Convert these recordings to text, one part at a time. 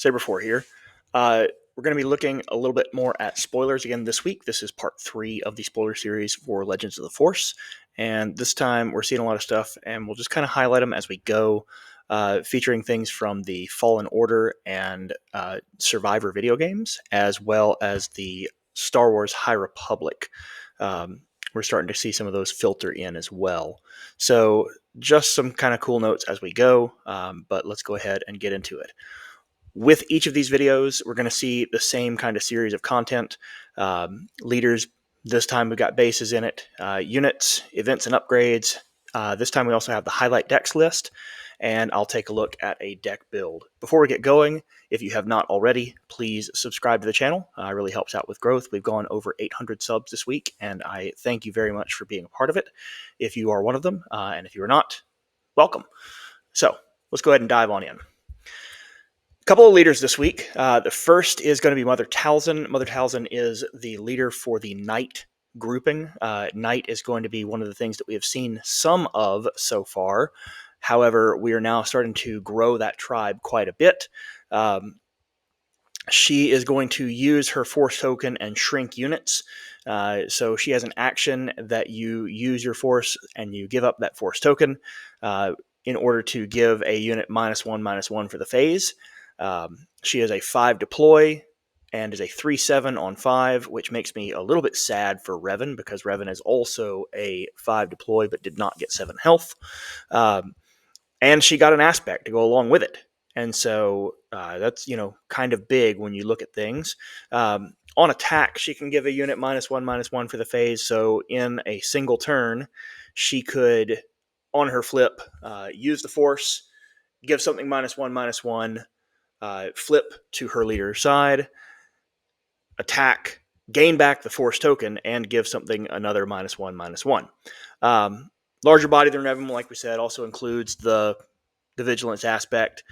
Saber4 here. We're going to be looking a little bit more at spoilers again this week. This is part 3 of the spoiler series for Legends of the Force. And this time we're seeing a lot of stuff, and we'll just kind of highlight them as we go, featuring things from the Fallen Order and Survivor video games, as well as the Star Wars High Republic. We're starting to see some of those filter in as well. So just some kind of cool notes as we go, but let's go ahead and get into it. With each of these videos, we're going to see the same kind of series of content. Leaders, this time we've got bases in it, units, events, and upgrades. This time we also have the highlight decks list, and I'll take a look at a deck build. Before we get going, if you have not already, please subscribe to the channel. It really helps out with growth. We've gone over 800 subs this week, and I thank you very much for being a part of it. If you are one of them, and if you are not, welcome. So let's go ahead and dive on in. Couple of leaders this week. The first is going to be Mother Talzin. Mother Talzin is the leader for the Knight grouping. Knight is going to be one of the things that we have seen some of so far. However, we are now starting to grow that tribe quite a bit. She is going to use her Force token and shrink units. So she has an action that you use your Force and you give up that Force token in order to give a unit -1/-1 for the phase. She is a 5 deploy and is a 3/7 on 5, which makes me a little bit sad for Revan, because Revan is also a 5 deploy but did not get 7 health. And she got an aspect to go along with it. And so that's, kind of big when you look at things. On attack, she can give a unit -1/-1 for the phase. So in a single turn, she could, on her flip, use the Force, give something -1/-1, flip to her leader's side, attack, gain back the Force token, and give something another -1/-1. Larger body than Revan, like we said, also includes the Vigilance aspect.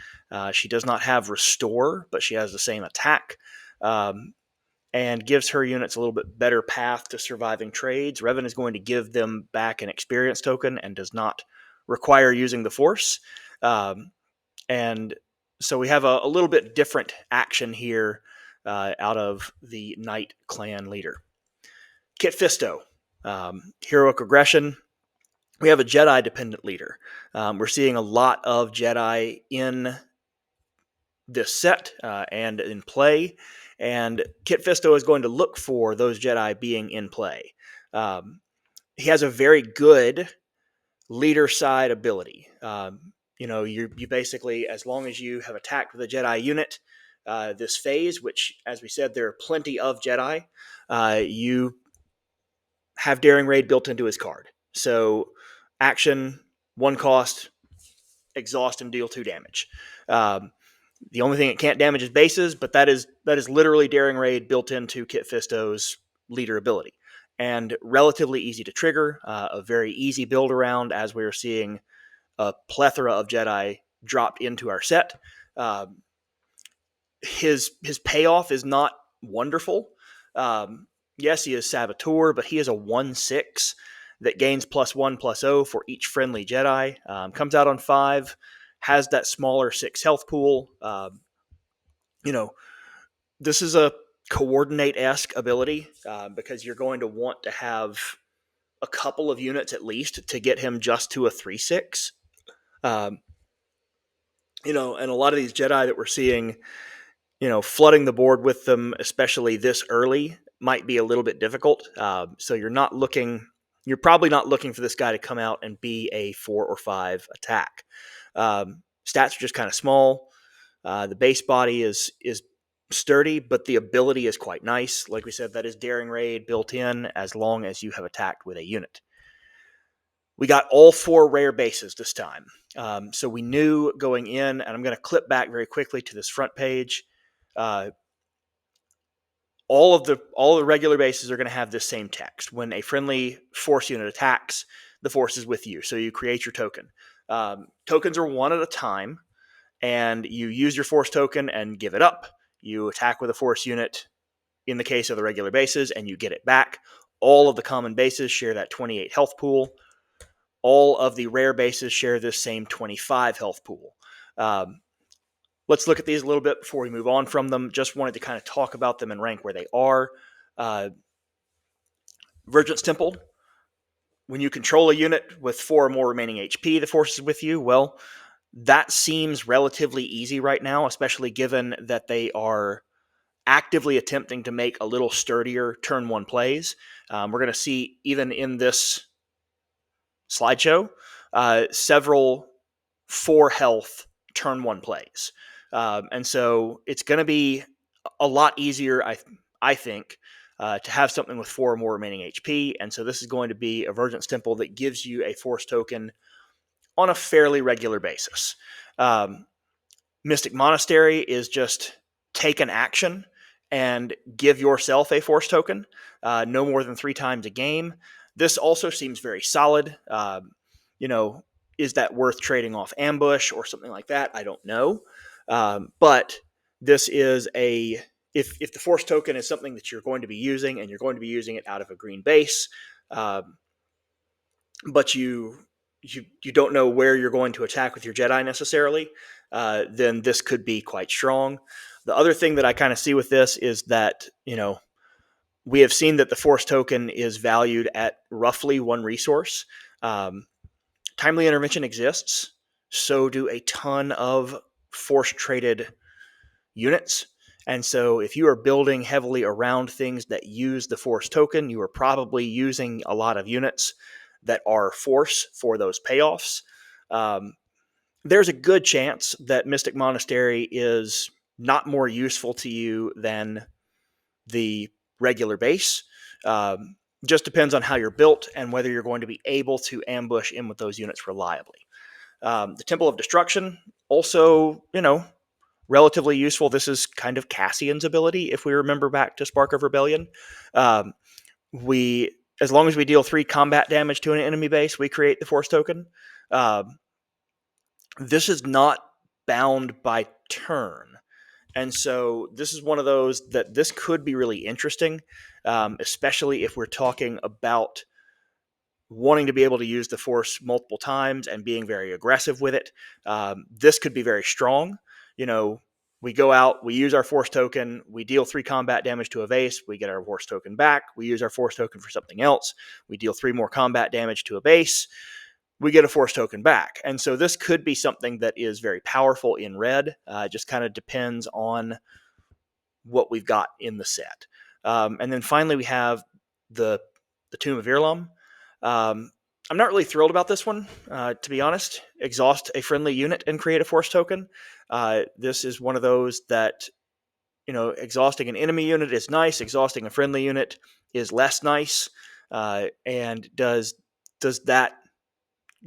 She does not have Restore, but she has the same attack, and gives her units a little bit better path to surviving trades. Revan is going to give them back an experience token and does not require using the Force. And so we have a little bit different action here out of the Knight clan leader. Kit Fisto, heroic aggression. We have a Jedi dependent leader. We're seeing a lot of Jedi in this set and in play, and Kit Fisto is going to look for those Jedi being in play. He has a very good leader side ability. You basically, as long as you have attacked with a Jedi unit this phase, which, as we said, there are plenty of Jedi, you have Daring Raid built into his card. So action, 1 cost, exhaust and deal 2 damage. The only thing it can't damage is bases, but that is literally Daring Raid built into Kit Fisto's leader ability. And relatively easy to trigger, a very easy build around, as we're seeing a plethora of Jedi dropped into our set. His payoff is not wonderful. Yes, he is Saboteur, but he is a 1/6 that gains +1/+0 for each friendly Jedi. Comes out on 5, has that smaller 6 health pool. This is a coordinate-esque ability because you're going to want to have a couple of units at least to get him just to a 3/6. And a lot of these Jedi that we're seeing, flooding the board with them, especially this early, might be a little bit difficult. So you're probably not looking for this guy to come out and be a 4 or 5 attack. Stats are just kind of small. The base body is sturdy, but the ability is quite nice. Like we said, that is Daring Raid built in as long as you have attacked with a unit. We got all 4 rare bases this time. So we knew going in, and I'm going to clip back very quickly to this front page. All of the regular bases are going to have this same text. When a friendly Force unit attacks, the Force is with you. So you create your token. Tokens are 1 at a time, and you use your Force token and give it up. You attack with a Force unit in the case of the regular bases, and you get it back. All of the common bases share that 28 health pool. All of the rare bases share this same 25 health pool. Let's look at these a little bit before we move on from them. Just wanted to kind of talk about them and rank where they are. Virgins Temple. When you control a unit with 4 or more remaining HP, the force is with you. Well, that seems relatively easy right now, especially given that they are actively attempting to make a little sturdier turn 1 plays. We're going to see, even in this slideshow, several 4 health turn 1 plays. And so it's going to be a lot easier, I think, to have something with 4 or more remaining HP. And so this is going to be a Virgins Temple that gives you a force token on a fairly regular basis. Mystic Monastery is just take an action and give yourself a force token, no more than 3 times a game. This also seems very solid. Is that worth trading off ambush or something like that? I don't know. But this is if the force token is something that you're going to be using and you're going to be using it out of a green base, but you don't know where you're going to attack with your Jedi necessarily, then this could be quite strong. The other thing that I kind of see with this is that, we have seen that the force token is valued at roughly 1 resource. Timely intervention exists, so do a ton of force traded units. And so if you are building heavily around things that use the force token, you are probably using a lot of units that are force for those payoffs. There's a good chance that Mystic Monastery is not more useful to you than the regular base. Just depends on how you're built and whether you're going to be able to ambush in with those units reliably. The Temple of Destruction, also, relatively useful. This is kind of Cassian's ability, if we remember back to Spark of Rebellion. As long as we deal 3 combat damage to an enemy base, we create the force token. This is not bound by turn. And so this is one of those that this could be really interesting, especially if we're talking about wanting to be able to use the force multiple times and being very aggressive with it. This could be very strong. We go out, we use our force token, we deal 3 combat damage to a base, we get our force token back, we use our force token for something else, we deal 3 more combat damage to a base, we get a force token back. And so this could be something that is very powerful in red. It just kind of depends on what we've got in the set. And then finally we have the Tomb of Irlam. I'm not really thrilled about this one, to be honest. Exhaust a friendly unit and create a force token. This is one of those that, exhausting an enemy unit is nice. Exhausting a friendly unit is less nice. And does that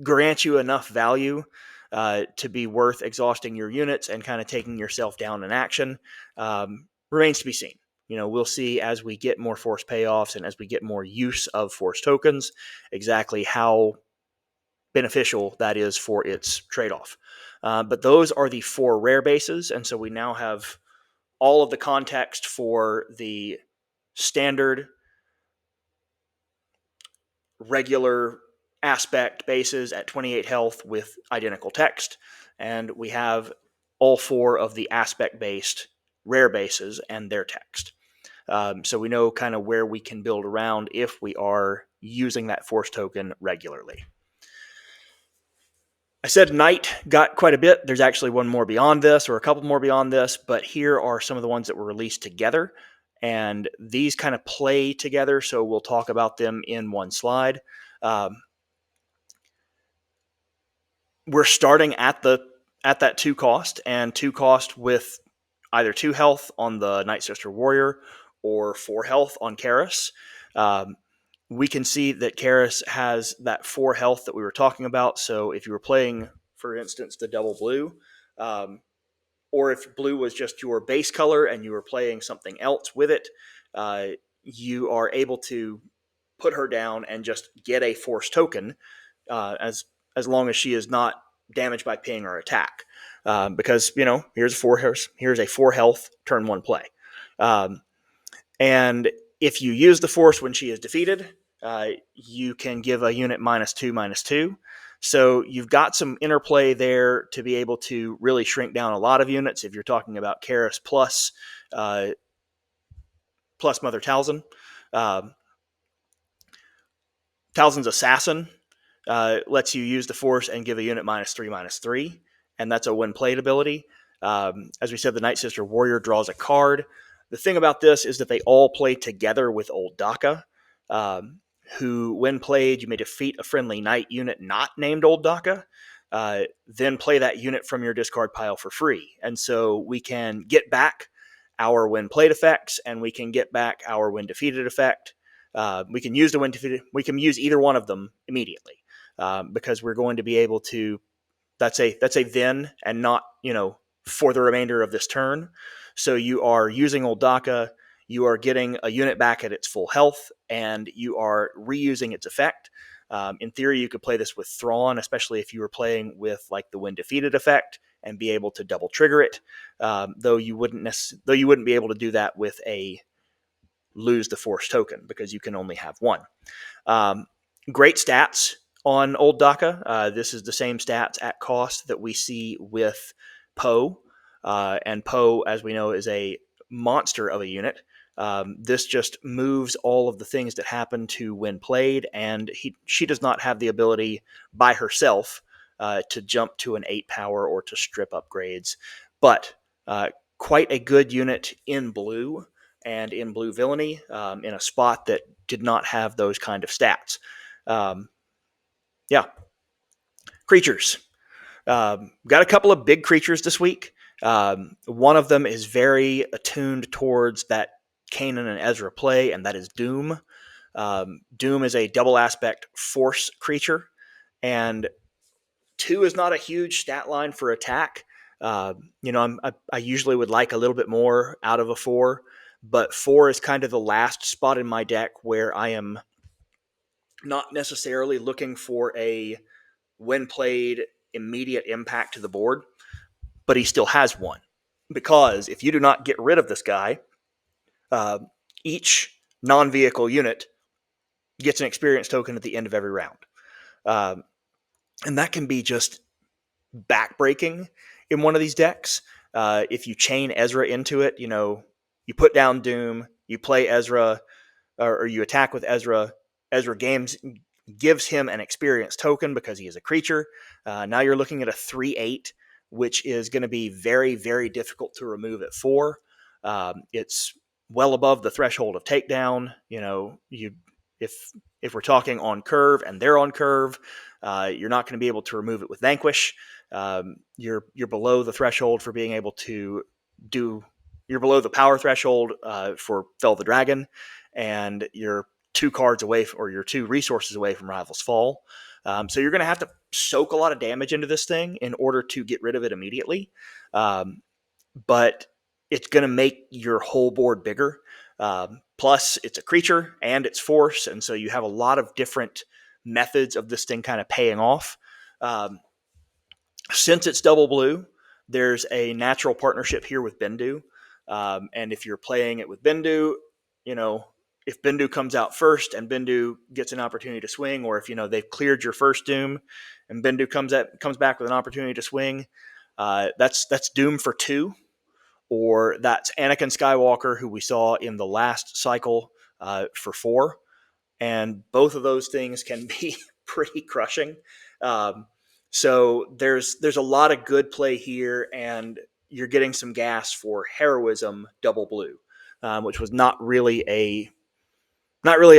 grant you enough value to be worth exhausting your units and kind of taking yourself down in action? Remains to be seen. We'll see as we get more force payoffs and as we get more use of force tokens, exactly how beneficial that is for its trade-off. But those are the 4 rare bases, and so we now have all of the context for the standard, regular aspect bases at 28 health with identical text, and we have all 4 of the aspect-based rare bases and their text. So we know kind of where we can build around if we are using that force token regularly. I said Knight got quite a bit. There's actually one more beyond this, or a couple more beyond this, but here are some of the ones that were released together, and these kind of play together, so we'll talk about them in one slide. We're starting at that 2 cost, and 2 cost with either 2 health on the Night Sister Warrior or 4 health on Karis. We can see that Karis has that 4 health that we were talking about. So if you were playing, for instance, the double blue, or if blue was just your base color and you were playing something else with it, you are able to put her down and just get a force token as long as she is not damaged by ping or attack. Because, here's a 4 health turn 1 play. And if you use the force when she is defeated, you can give a unit -2/-2. So you've got some interplay there to be able to really shrink down a lot of units if you're talking about Karis plus Mother Talzin. Um, Talzin's Assassin lets you use the Force and give a unit -3/-3, and that's a when played ability. As we said, the Night Sister Warrior draws a card. The thing about this is that they all play together with Old Daka, who, when played, you may defeat a friendly knight unit not named Old Daka, then play that unit from your discard pile for free. And so we can get back our when played effects, and we can get back our when defeated effect. We can use the when defeated. We can use either one of them immediately because we're going to be able to. That's a then and not for the remainder of this turn. So you are using Old Daka. You are getting a unit back at its full health, and you are reusing its effect. In theory, you could play this with Thrawn, especially if you were playing with like the when defeated effect, and be able to double trigger it. Though you wouldn't be able to do that with a lose the Force token because you can only have one. Great stats on Old Daka. This is the same stats at cost that we see with Poe. And Poe, as we know, is a monster of a unit. This just moves all of the things that happen to when played, and she does not have the ability by herself to jump to an 8 power or to strip upgrades. But quite a good unit in blue and in blue villainy in a spot that did not have those kind of stats. Yeah. Creatures. Got a couple of big creatures this week. One of them is very attuned towards that Kanan and Ezra play, and that is Doom. Doom is a double aspect force creature, and 2 is not a huge stat line for attack. I usually would like a little bit more out of a 4, but 4 is kind of the last spot in my deck where I am not necessarily looking for a when played immediate impact to the board, but he still has one. Because if you do not get rid of this guy, each non-vehicle unit gets an experience token at the end of every round. And that can be just backbreaking in one of these decks. If you chain Ezra into it, you put down Doom, you play Ezra, or you attack with Ezra. Ezra gives him an experience token because he is a creature. Now you're looking at a 3/8, which is going to be very, very difficult to remove at 4. It's well above the threshold of takedown. If we're talking on curve and they're on curve, you're not going to be able to remove it with Vanquish. You're below the threshold for being able to do. You're below the power threshold for Fell the Dragon, and you're 2 cards away, or you're 2 resources away from Rival's Fall. So you're going to have to soak a lot of damage into this thing in order to get rid of it immediately. But it's going to make your whole board bigger. Plus, it's a creature and it's force, and so you have a lot of different methods of this thing kind of paying off. Since it's double blue, there's a natural partnership here with Bendu. And if you're playing it with Bendu, if Bendu comes out first and Bendu gets an opportunity to swing, or if they've cleared your first Doom and Bendu comes back with an opportunity to swing, that's Doom for 2, or that's Anakin Skywalker, who we saw in the last cycle for 4, and both of those things can be pretty crushing. So there's a lot of good play here, and you're getting some gas for Heroism double blue, which was not really a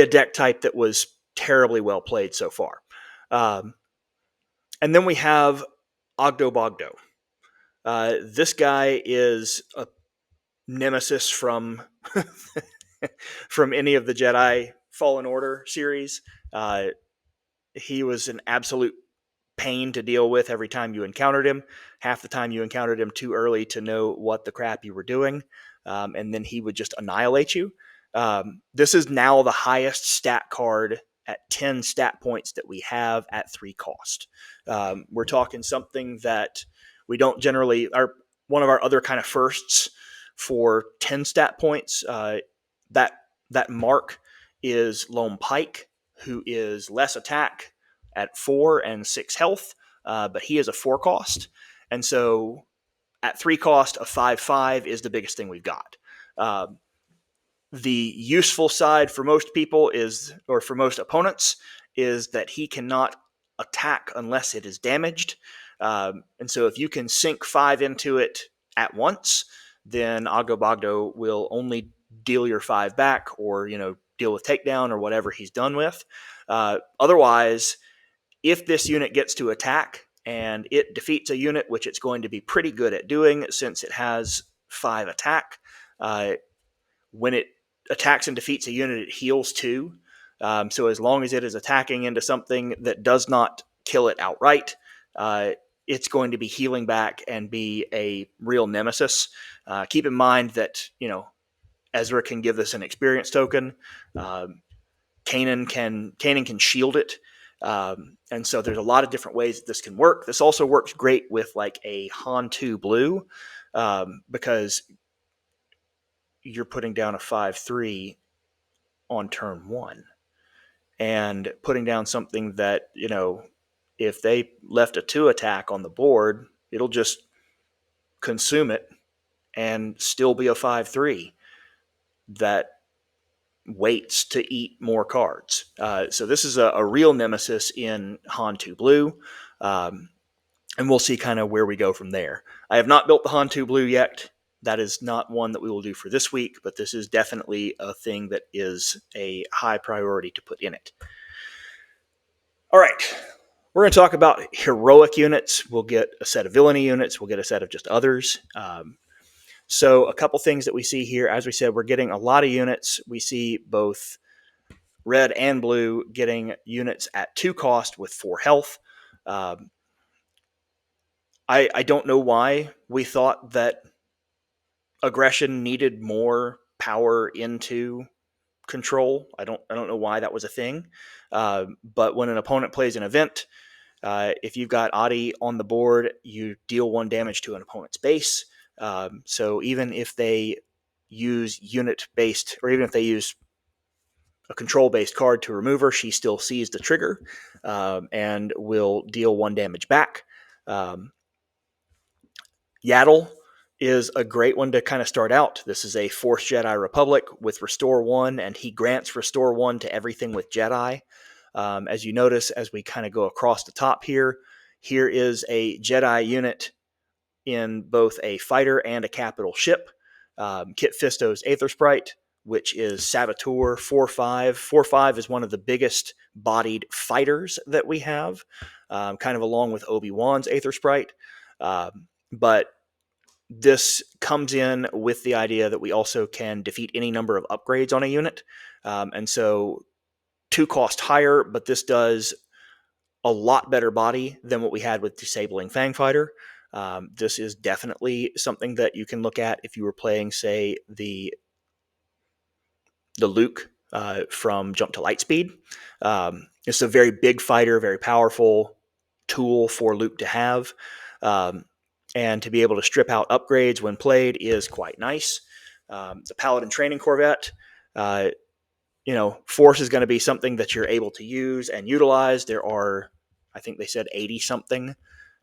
deck type that was terribly well played so far. And then we have Ogdo Bogdo. This guy is a nemesis from from any of the Jedi Fallen Order series. He was an absolute pain to deal with every time you encountered him. Half the time you encountered him too early to know what the crap you were doing, and then he would just annihilate you. This is now the highest stat card at 10 stat points that we have at 3 cost. We're talking something that we don't generally, one of our other kind of firsts for 10 stat points. That mark is Lone Pike, who is less attack, at 4 and 6 health, but he is a 4 cost. And so at 3 cost, a 5/5 is the biggest thing we've got. The useful side for most people is, or for most opponents, is that he cannot attack unless it is damaged. And so if you can sink 5 into it at once, then Agobagdo will only deal your 5 back, or deal with takedown or whatever he's done with. Otherwise, if this unit gets to attack and it defeats a unit, which it's going to be pretty good at doing since it has 5 attack, when it attacks and defeats a unit, it heals 2. So as long as it is attacking into something that does not kill it outright, it's going to be healing back and be a real nemesis. Keep in mind that, Ezra can give this an experience token. Kanan can shield it. And so there's a lot of different ways that this can work. This also works great with like a Han 2 blue, because you're putting down a 5/3 on turn 1 and putting down something that, if they left a 2 attack on the board, it'll just consume it and still be a 5/3 that waits to eat more cards. So this is a real nemesis in Han 2 blue. And we'll see kind of where we go from there. I have not built the Han 2 blue yet. That is not one that we will do for this week, but this is definitely a thing that is a high priority to put in it. All right, we're going to talk about heroic units. We'll get a set of villainy units. We'll get a set of just others. So a couple things that we see here. As we said, we're getting a lot of units. We see both red and blue getting units at 2 cost with 4 health. I don't know why we thought that aggression needed more power into control. I don't know why that was a thing. But when an opponent plays an event, if you've got Adi on the board, you deal 1 damage to an opponent's base. So even if they use unit-based, or even if they use a control-based card to remove her, she still sees the trigger and will deal 1 damage back. Yaddle is a great one to kind of start out. This is a Force Jedi Republic with Restore 1, and he grants Restore 1 to everything with Jedi. As you notice, as we kind of go across the top here is a Jedi unit in both a fighter and a capital ship. Kit Fisto's Aether Sprite, which is Saboteur 4/5. 4/5 is one of the biggest bodied fighters that we have, kind of along with Obi-Wan's Aether Sprite. But this comes in with the idea that we also can defeat any number of upgrades on a unit. And so 2 cost higher, but this does a lot better body than what we had with Disabling Fangfighter. This is definitely something that you can look at if you were playing, say, the Luke from Jump to Lightspeed. It's a very big fighter, very powerful tool for Luke to have. And to be able to strip out upgrades when played is quite nice. The Paladin Training Corvette, Force is going to be something that you're able to use and utilize. There are, I think they said 80-something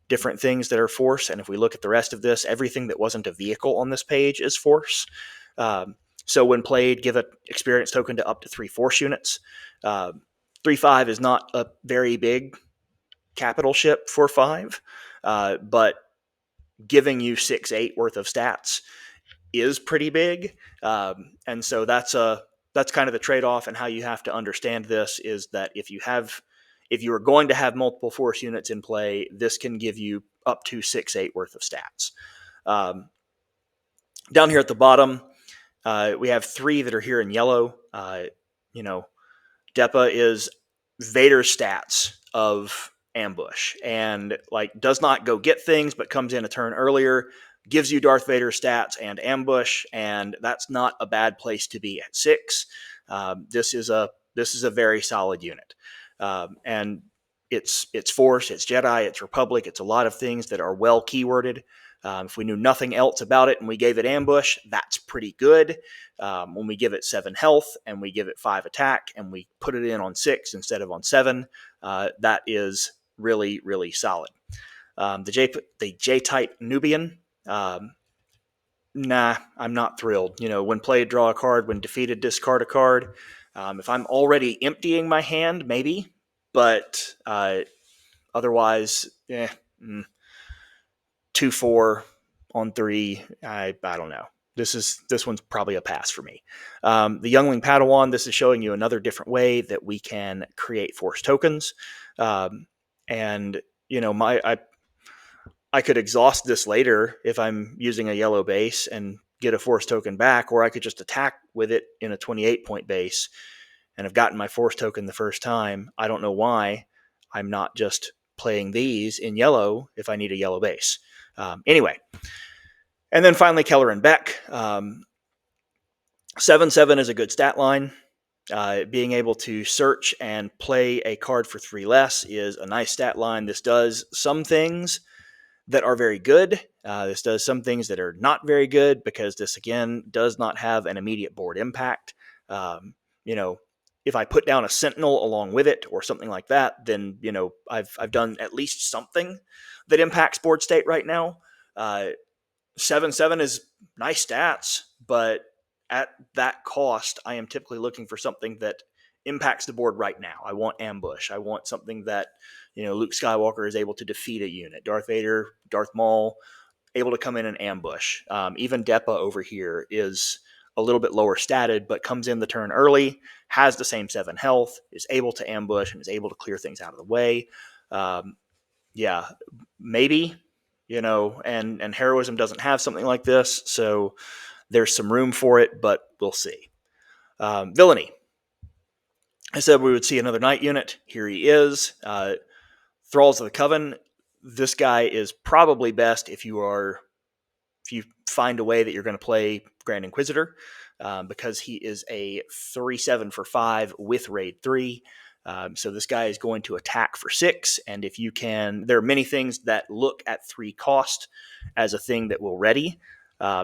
different things that are Force. And if we look at the rest of this, everything that wasn't a vehicle on this page is Force. So when played, give an experience token to up to 3 Force units. 3/5 is not a very big capital ship for 5, but giving you 6/8 worth of stats is pretty big. And so that's kind of the trade-off, and how you have to understand this is that if you are going to have multiple Force units in play, this can give you up to 6/8 worth of stats. Down here at the bottom, we have 3 that are here in yellow. Depa is Vader's stats of ambush, and does not go get things, but comes in a turn earlier, gives you Darth Vader stats and ambush, and that's not a bad place to be at 6. This is a very solid unit, and it's Force, it's Jedi, it's Republic, it's a lot of things that are well keyworded. If we knew nothing else about it and we gave it ambush, that's pretty good. When we give it 7 health and we give it 5 attack and we put it in on 6 instead of on 7, that is really, really solid. The J-type Nubian, nah, I'm not thrilled. When played, draw a card. When defeated, discard a card. If I'm already emptying my hand, maybe. But otherwise, 2-4 on 3. I don't know. This one's probably a pass for me. The Youngling Padawan. This is showing you another different way that we can create force tokens. And I could exhaust this later if I'm using a yellow base and get a force token back, or I could just attack with it in a 28-point base and have gotten my force token the first time. I don't know why I'm not just playing these in yellow if I need a yellow base. Anyway, and then finally Keller and Beck. 7/7 is a good stat line. Being able to search and play a card for 3 less is a nice stat line. This does some things that are very good. This does some things that are not very good because this, again, does not have an immediate board impact. If I put down a Sentinel along with it or something like that, then, I've done at least something that impacts board state right now. 7/7 is nice stats, but at that cost, I am typically looking for something that impacts the board right now. I want ambush. I want something that, Luke Skywalker is able to defeat a unit. Darth Vader, Darth Maul, able to come in and ambush. Even Depa over here is a little bit lower statted, but comes in the turn early, has the same 7 health, is able to ambush, and is able to clear things out of the way. Maybe, and Heroism doesn't have something like this, so there's some room for it, but we'll see. Villainy. I said we would see another knight unit. Here he is. Thralls of the Coven. This guy is probably best if you find a way that you're going to play Grand Inquisitor, because he is a 3/7 for 5 with Raid 3. So this guy is going to attack for 6, and if you can, there are many things that look at 3 cost as a thing that will ready.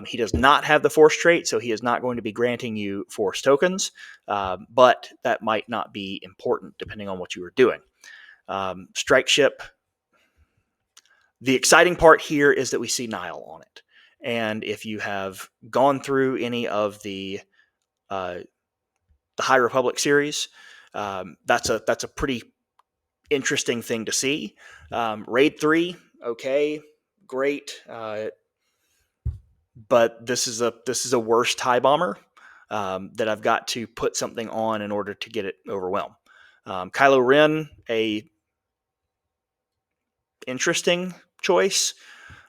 He does not have the Force trait, so he is not going to be granting you Force tokens, but that might not be important depending on what you are doing. Strike Ship. The exciting part here is that we see Nile on it. And if you have gone through any of the High Republic series, that's a pretty interesting thing to see. Raid 3, okay, great. But this is a worse TIE bomber that I've got to put something on in order to get it overwhelmed. Kylo Ren, a interesting choice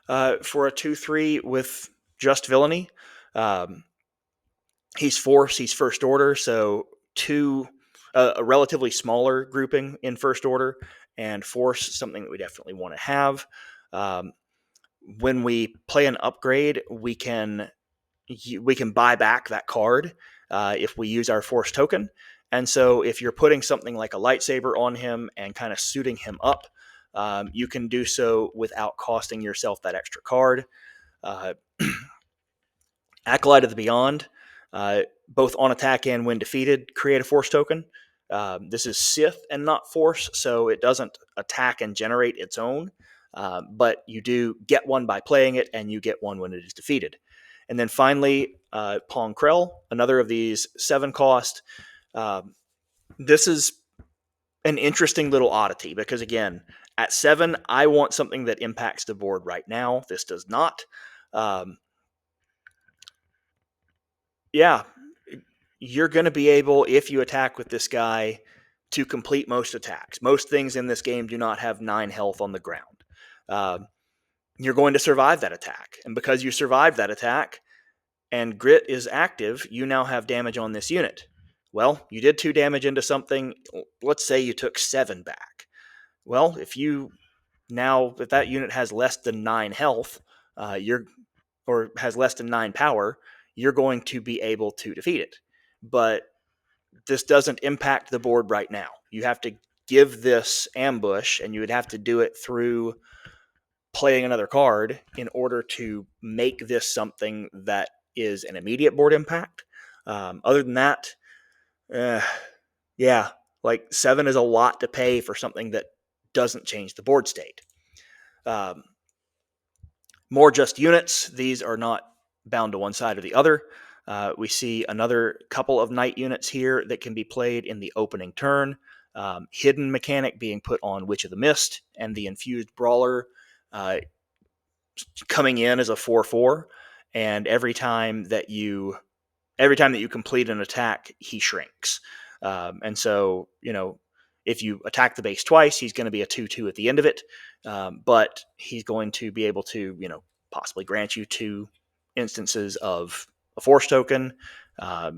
for a 2/3 with just villainy. He's Force, he's First Order, so a relatively smaller grouping in First Order, and Force, something that we definitely want to have. When we play an upgrade, we can buy back that card if we use our Force token. And so if you're putting something like a lightsaber on him and kind of suiting him up, you can do so without costing yourself that extra card. Acolyte of the Beyond, both on attack and when defeated, create a Force token. This is Sith and not Force, so it doesn't attack and generate its own, but you do get one by playing it, and you get one when it is defeated. And then finally, Pong Krell, another of these 7 cost. This is an interesting little oddity because, again, at 7, I want something that impacts the board right now. This does not. You're going to be able, if you attack with this guy, to complete most attacks. Most things in this game do not have 9 health on the ground. You're going to survive that attack. And because you survived that attack and Grit is active, you now have damage on this unit. Well, you did 2 damage into something. Let's say you took 7 back. Well, if that unit has less than 9 health, or has less than 9 power, you're going to be able to defeat it. But this doesn't impact the board right now. You have to give this ambush, and you would have to do it through playing another card in order to make this something that is an immediate board impact. Other than that, yeah, like 7 is a lot to pay for something that doesn't change the board state. More just units. These are not bound to one side or the other. We see another couple of knight units here that can be played in the opening turn. Hidden mechanic being put on Witch of the Mist, and the infused brawler coming in as a 4/4. And every time that you complete an attack, he shrinks. And so, if you attack the base twice, he's going to be a 2/2 at the end of it. But he's going to be able to, possibly grant you 2 instances of a force token. A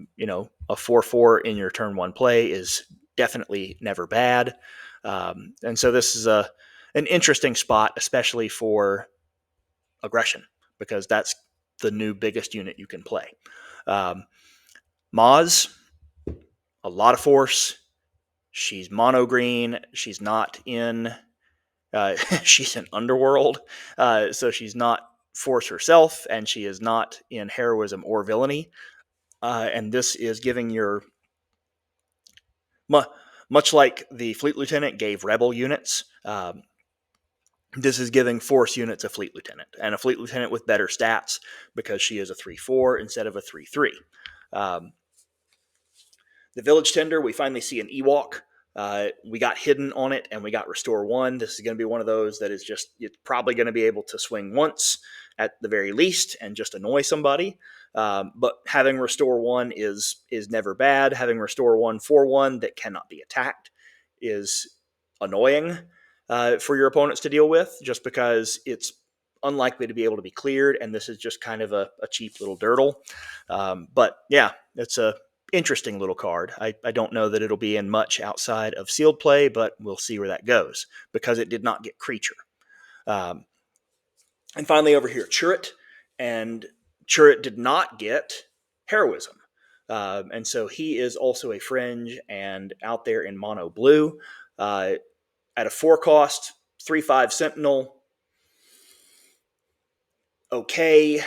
4/4 in your turn 1 play is definitely never bad. And so this is an interesting spot, especially for aggression, because that's the new biggest unit you can play. Maz, a lot of force. She's mono green. She's not in. She's in Underworld, so she's not force herself, and she is not in heroism or villainy. And this is giving your much like the Fleet Lieutenant gave Rebel units. This is giving Force units a Fleet Lieutenant, and a Fleet Lieutenant with better stats because she is a 3/4 instead of a 3/3. The Village Tender, we finally see an Ewok. We got Hidden on it, and we got Restore 1. This is going to be one of those that is just, you're probably going to be able to swing once at the very least and just annoy somebody. But having Restore 1 is never bad. Having Restore 1 for 1 that cannot be attacked is annoying for your opponents to deal with, just because it's unlikely to be able to be cleared, and this is just kind of a cheap little dirtle. But yeah, it's a interesting little card. I don't know that it'll be in much outside of sealed play, but we'll see where that goes, because it did not get creature. And finally over here, Churret. And Churret did not get heroism. And so he is also a fringe and out there in mono blue. At a 4 cost, 3/5 Sentinel. Okay.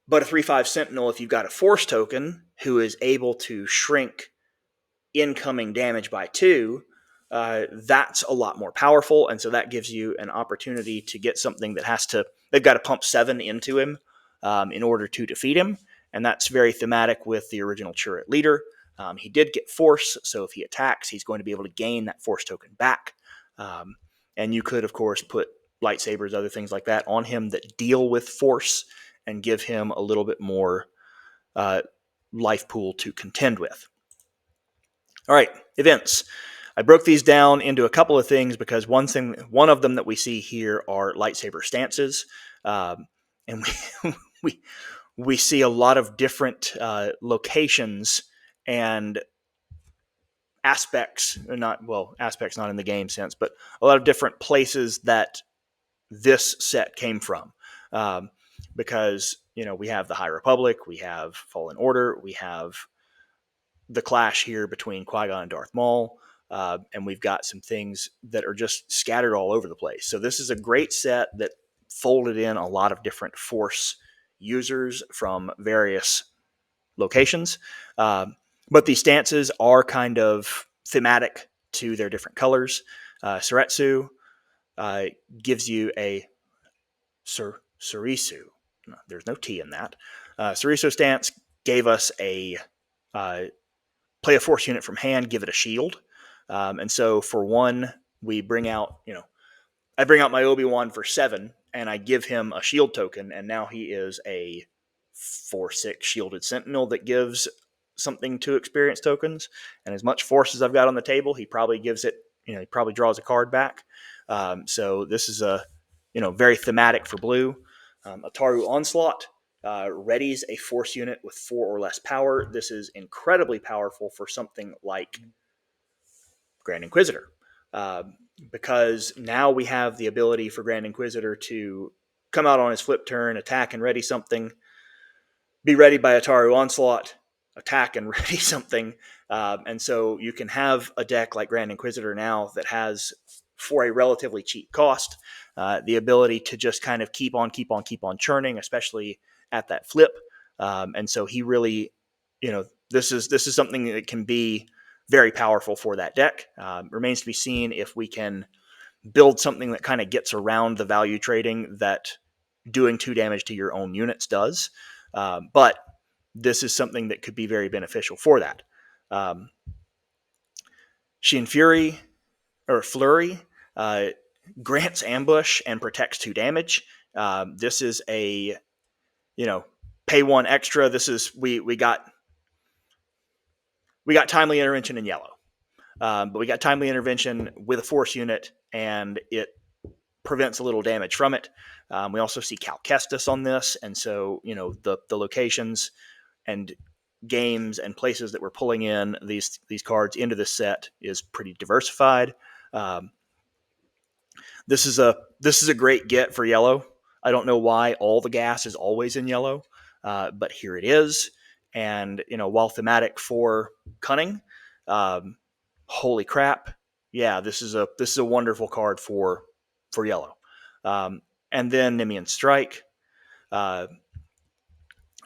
But a 3/5 Sentinel, if you've got a force token who is able to shrink incoming damage by 2, that's a lot more powerful. And so that gives you an opportunity to get something that they've got to pump 7 into him in order to defeat him. And that's very thematic with the original Churret leader. He did get force, so if he attacks, he's going to be able to gain that force token back. And you could, of course, put lightsabers, other things like that on him that deal with force and give him a little bit more life pool to contend with. All right, events. I broke these down into a couple of things because one of them that we see here are lightsaber stances, and we see a lot of different locations and aspects not in the game sense, but a lot of different places that this set came from. Because, we have the High Republic, we have Fallen Order, we have the clash here between Qui-Gon and Darth Maul, and we've got some things that are just scattered all over the place. So this is a great set that folded in a lot of different Force users from various locations. But these stances are kind of thematic to their different colors. Suretsu gives you a Surisu. No, there's no T in that. Surisu stance gave us a play a force unit from hand, give it a shield. And so for 1, we bring out, I bring out my Obi-Wan for 7, and I give him a shield token, and now he is a 4/6 shielded sentinel that gives something to experience tokens. And as much force as I've got on the table, he probably gives it, he probably draws a card back. So this is very thematic for blue. Ataru Onslaught readies a force unit with 4 or less power. This is incredibly powerful for something like Grand Inquisitor, because now we have the ability for Grand Inquisitor to come out on his flip turn, attack and ready something, be readied by Ataru Onslaught, attack and ready something. And so you can have a deck like Grand Inquisitor now that has for a relatively cheap cost. The ability to just kind of keep on churning, especially at that flip. And so he really, this is something that can be very powerful for that deck. Remains to be seen if we can build something that kind of gets around the value trading that doing 2 damage to your own units does. But this is something that could be very beneficial for that. Shin Fury or Flurry grants ambush and protects 2 damage. This is a, pay 1 extra. This is we got timely intervention in yellow, but we got timely intervention with a force unit, and it prevents a little damage from it. We also see Cal Kestis on this, and so the locations and games and places that we're pulling in these cards into this set is pretty diversified. This is a great get for yellow. I don't know why all the gas is always in yellow, but here it is. And while thematic for cunning, holy crap, yeah, this is a wonderful card for yellow. And then Nemean Strike,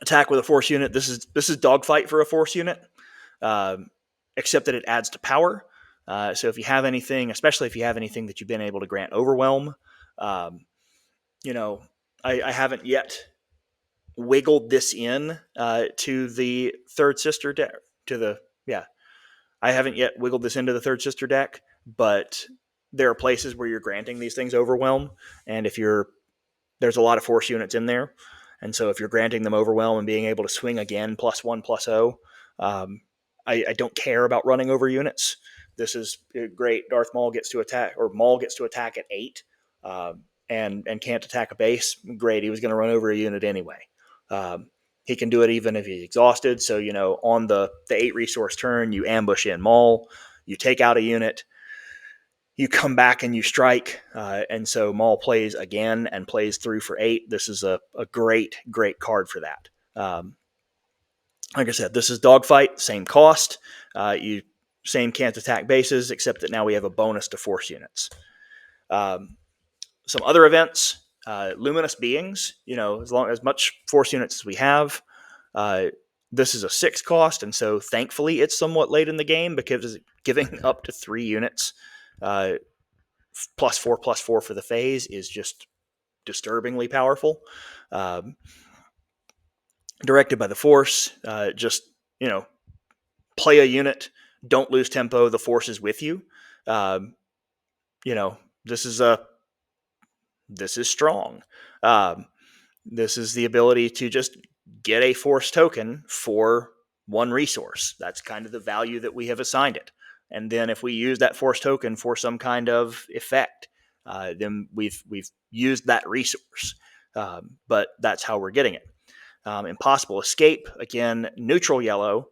attack with a force unit. This is dogfight for a force unit, except that it adds to power. So if you have anything, especially if you have anything that you've been able to grant overwhelm, I haven't yet wiggled this in to the third sister deck. I haven't yet wiggled this into the third sister deck, but there are places where you're granting these things overwhelm, and there's a lot of force units in there, and so if you're granting them overwhelm and being able to swing again +1/+0, I don't care about running over units. This is great. Darth Maul gets to attack, or Maul gets to attack at 8, and can't attack a base. Great, he was going to run over a unit anyway. He can do it even if he's exhausted. So on the 8 resource turn, you ambush in Maul, you take out a unit, you come back and you strike, and so Maul plays again and plays through for 8. This is a great card for that. Like I said, this is dogfight, same cost. Same can't attack bases, except that now we have a bonus to force units. Some other events, luminous beings. As much force units as we have, this is a 6 cost, and so thankfully it's somewhat late in the game because giving up to 3 units +4/+4 for the phase is just disturbingly powerful. Directed by the Force, just play a unit, don't lose tempo. The Force is with you. This is strong. This is the ability to just get a Force token for 1 resource. That's kind of the value that we have assigned it. And then if we use that Force token for some kind of effect, then we've used that resource. But that's how we're getting it. Impossible Escape, again, neutral yellow.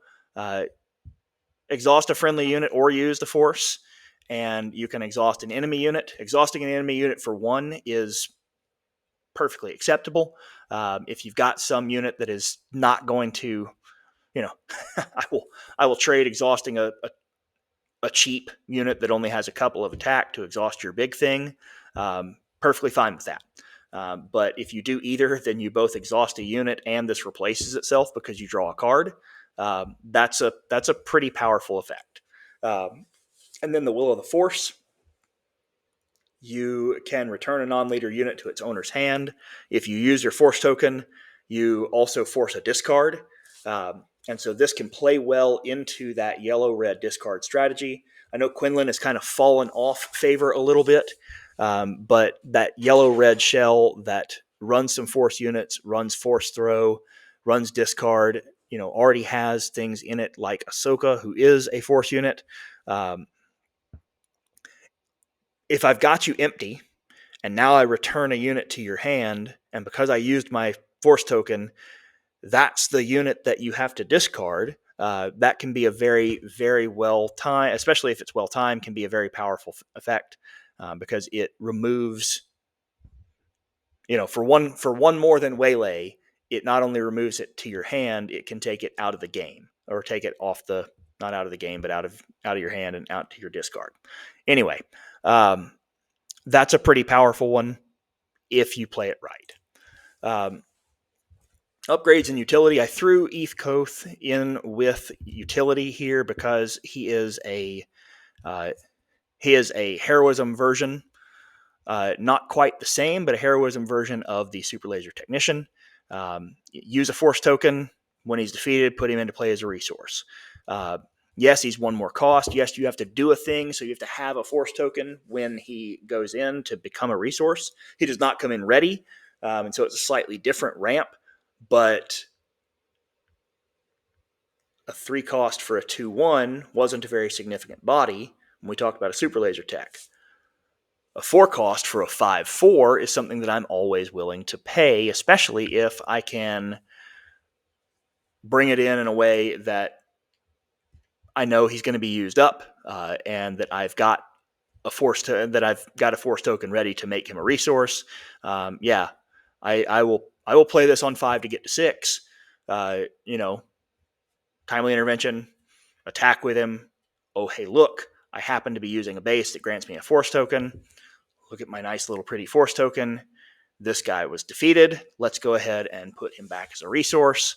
Exhaust a friendly unit or use the Force, and you can exhaust an enemy unit. Exhausting an enemy unit for 1 is perfectly acceptable. If you've got some unit that is not going to, I will trade exhausting a cheap unit that only has a couple of attack to exhaust your big thing. Perfectly fine with that. But if you do either, then you both exhaust a unit and this replaces itself because you draw a card. That's a pretty powerful effect. And then the Will of the Force. You can return a non-leader unit to its owner's hand. If you use your Force token, you also force a discard. And so this can play well into that yellow-red discard strategy. I know Quinlan has kind of fallen off favor a little bit, but that yellow-red shell that runs some Force units, runs Force Throw, runs discard, already has things in it like Ahsoka, who is a Force unit. If I've got you empty, and now I return a unit to your hand, and because I used my Force token, that's the unit that you have to discard. That can be a very, very well-timed, especially if it's well-timed, can be a very powerful effect because it removes, for one more than Waylay, it not only removes it to your hand, it can take it out of the game, or take it off not out of the game, but out of your hand and out to your discard. Anyway, that's a pretty powerful one if you play it right. Upgrades and utility. I threw Eth Koth in with utility here because uh, he is a heroism version. Not quite the same, but a heroism version of the Super Laser Technician. Use a force token when he's defeated, put him into play as a resource. Yes, he's one more cost. Yes, you have to do a thing, so you have to have a force token when he goes in to become a resource. He does not come in ready, and so it's a slightly different ramp, but a 3 cost for a 2/1 wasn't a very significant body when we talked about a Super Laser Tech. A 4 cost for a 5/4 is something that I'm always willing to pay, especially if I can bring it in a way that I know he's going to be used up, and that I've got a force token ready to make him a resource. Yeah, I will play this on 5 to get to 6. Timely intervention, attack with him. Oh, hey, look, I happen to be using a base that grants me a force token. Look at my nice little pretty force token. This guy was defeated. Let's go ahead and put him back as a resource.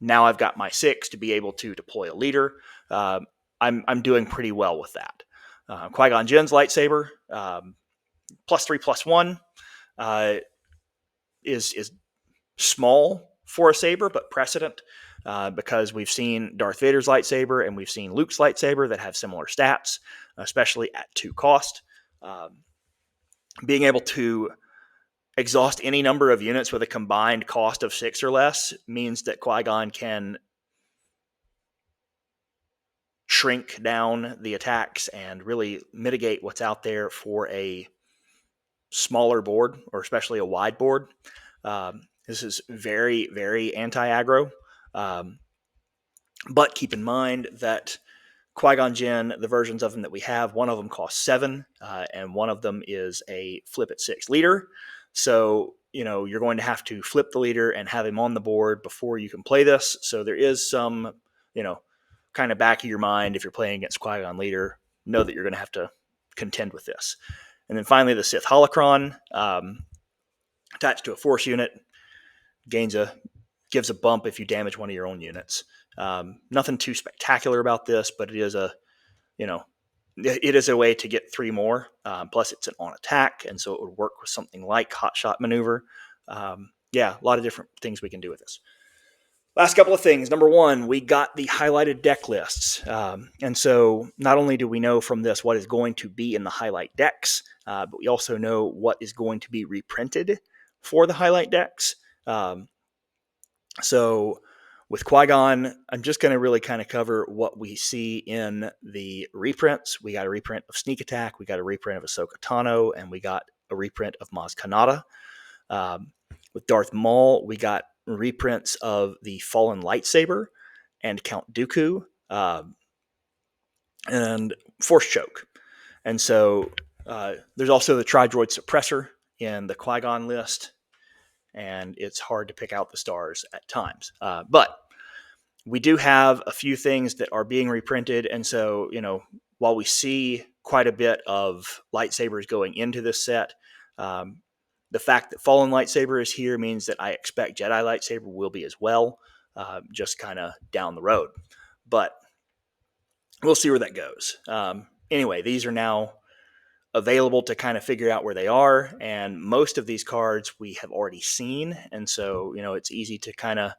Now I've got my 6 to be able to deploy a leader. I'm doing pretty well with that. Qui-Gon Jinn's lightsaber, +3/+1, is small for a saber, but precedent, because we've seen Darth Vader's lightsaber and we've seen Luke's lightsaber that have similar stats, especially at 2 cost. Being able to exhaust any number of units with a combined cost of 6 or less means that Qui-Gon can shrink down the attacks and really mitigate what's out there for a smaller board, or especially a wide board. This is very, very anti-aggro. But keep in mind that Qui-Gon Jinn, the versions of them that we have, one of them costs 7, and one of them is a flip at 6 leader. So, you're going to have to flip the leader and have him on the board before you can play this. So there is some, kind of back of your mind, if you're playing against Qui-Gon leader, know that you're going to have to contend with this. And then finally, the Sith Holocron, attached to a force unit, gives a bump if you damage one of your own units. Nothing too spectacular about this, but it is a way to get 3 more. Plus, it's an on attack, and so it would work with something like Hot Shot Maneuver. A lot of different things we can do with this. Last couple of things. Number 1, we got the highlighted deck lists. And so not only do we know from this what is going to be in the highlight decks, but we also know what is going to be reprinted for the highlight decks. So with Qui-Gon, I'm just going to really kind of cover what we see in the reprints. We got a reprint of Sneak Attack, we got a reprint of Ahsoka Tano, and we got a reprint of Maz Kanata. With Darth Maul, we got reprints of the Fallen Lightsaber and Count Dooku, and Force Choke. And so there's also the Tri-Droid Suppressor in the Qui-Gon list, and it's hard to pick out the stars at times. But we do have a few things that are being reprinted, and so, while we see quite a bit of lightsabers going into this set, the fact that Fallen Lightsaber is here means that I expect Jedi Lightsaber will be as well, just kind of down the road. But we'll see where that goes. Anyway, these are now available to kind of figure out where they are, and most of these cards we have already seen, and so, it's easy to kind of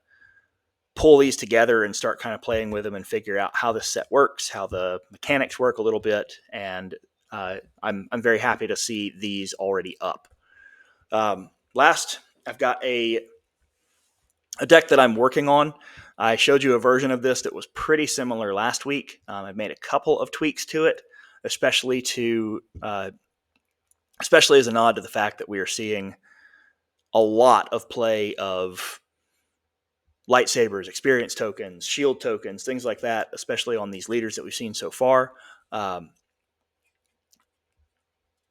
pull these together and start kind of playing with them and figure out how the set works, how the mechanics work a little bit, and I'm very happy to see these already up. Last, I've got a deck that I'm working on. I showed you a version of this that was pretty similar last week. I've made a couple of tweaks to it, especially as a nod to the fact that we are seeing a lot of play of lightsabers, experience tokens, shield tokens, things like that, especially on these leaders that we've seen so far.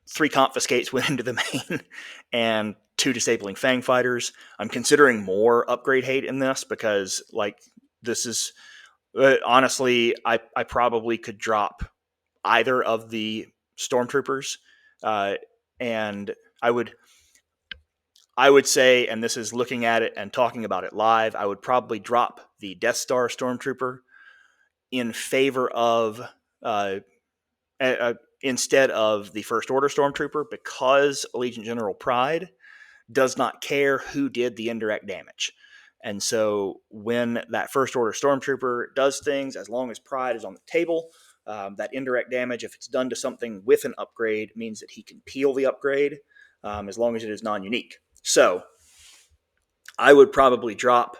3 confiscates went into the main, and 2 disabling Fang fighters. I'm considering more upgrade hate in this because, this is honestly, I probably could drop either of the stormtroopers, and I would say, and this is looking at it and talking about it live, I would probably drop the Death Star stormtrooper in favor of instead of the First Order stormtrooper, because Allegiant General Pride does not care who did the indirect damage. And so when that First Order stormtrooper does things, as long as Pride is on the table, that indirect damage, if it's done to something with an upgrade, means that he can peel the upgrade, as long as it is non-unique. So I would probably drop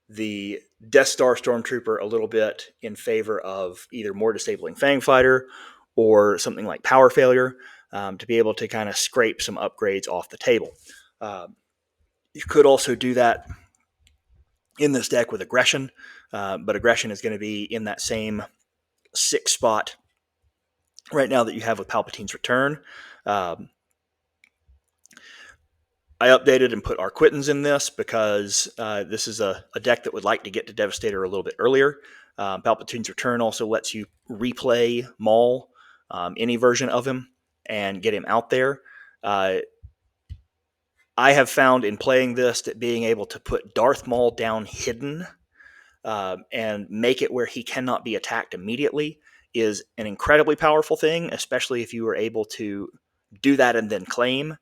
the Death Star Stormtrooper a little bit in favor of either more disabling Fang Fighter or something like Power Failure, to be able to kind of scrape some upgrades off the table. You could also do that in this deck with Aggression, but Aggression is going to be in that same 6 spot right now that you have with Palpatine's Return. I updated and put Arquitens in this because this is a deck that would like to get to Devastator a little bit earlier. Palpatine's Return also lets you replay Maul, any version of him, and get him out there. I have found in playing this that being able to put Darth Maul down hidden and make it where he cannot be attacked immediately is an incredibly powerful thing, especially if you are able to do that and then claim.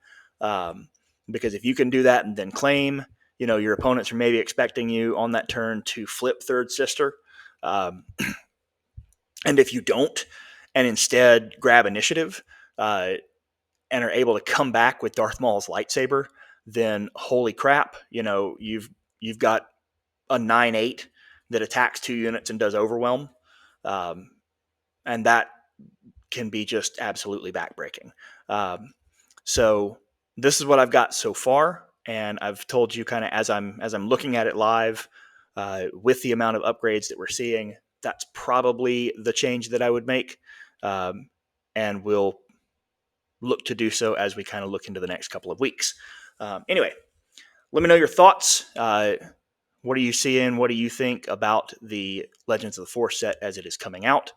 Because if you can do that and then claim, your opponents are maybe expecting you on that turn to flip Third Sister. And if you don't, and instead grab initiative and are able to come back with Darth Maul's lightsaber, then holy crap, you've got a 9/8 that attacks 2 units and does overwhelm. And that can be just absolutely backbreaking. So this is what I've got so far, and I've told you kind of as I'm looking at it live, with the amount of upgrades that we're seeing, that's probably the change that I would make, and we'll look to do so as we kind of look into the next couple of weeks. Anyway, let me know your thoughts. What are you seeing? What do you think about the Legends of the Force set as it is coming out?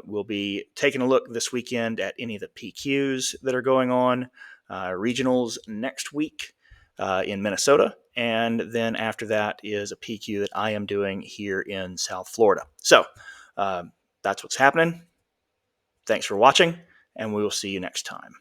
We'll be taking a look this weekend at any of the PQs that are going on, regionals next week in Minnesota, and then after that is a PQ that I am doing here in South Florida. So that's what's happening. Thanks for watching, and we will see you next time.